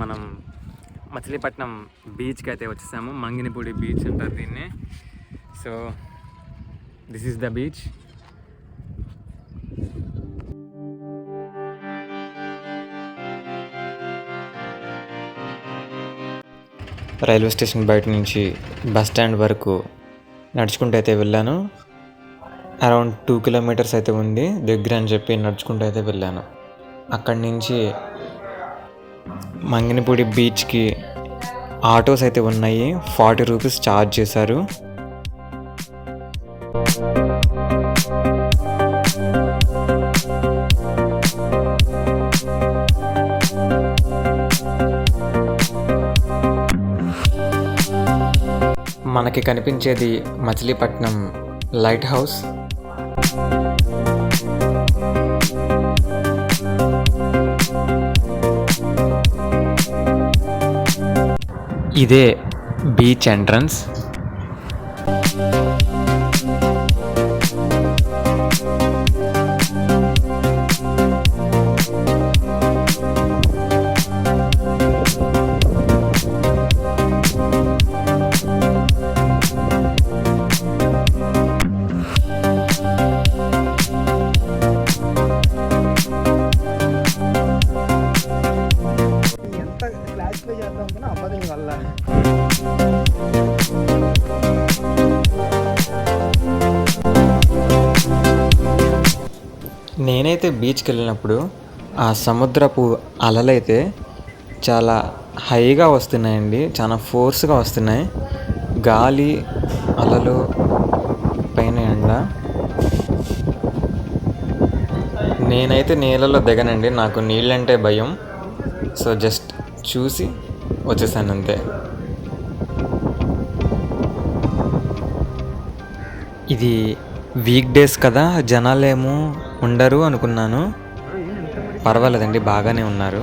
మనం మచిలీపట్నం బీచ్కి అయితే వచ్చేసాము. మంగినపూడి బీచ్ అంటారు దీన్ని. So this is the beach. Railway station బయట నుంచి బస్ స్టాండ్ వరకు నడుచుకుంటూ అయితే వెళ్ళాను. అరౌండ్ 2 కిలోమీటర్స్ అయితే ఉంది దగ్గర అని చెప్పి నడుచుకుంటూ అయితే వెళ్ళాను. అక్కడి నుంచి మంగినపూడి బీచ్కి ఆటోస్ అయితే ఉన్నాయి. 40 రూపీస్ ఛార్జ్ చేశారు. మనకి కనిపించేది మచిలీపట్నం లైట్ హౌస్. ఇదే బీచ్ ఎంట్రన్స్. నేనైతే బీచ్కి వెళ్ళినప్పుడు ఆ సముద్రపు అలలైతే చాలా హైగా వస్తున్నాయండి, చాలా ఫోర్స్గా వస్తున్నాయి. గాలి, అలలు, పైన ఎండ. నేనైతే నీళ్ళలో దిగనండి, నాకు నీళ్ళంటే భయం. సో జస్ట్ చూసి వచ్చేసాను అంతే. ఇది వీక్ డేస్ కదా, జనాలేమో ఉండరు అనుకున్నాను. పర్వాలేదండి, బాగానే ఉన్నారు.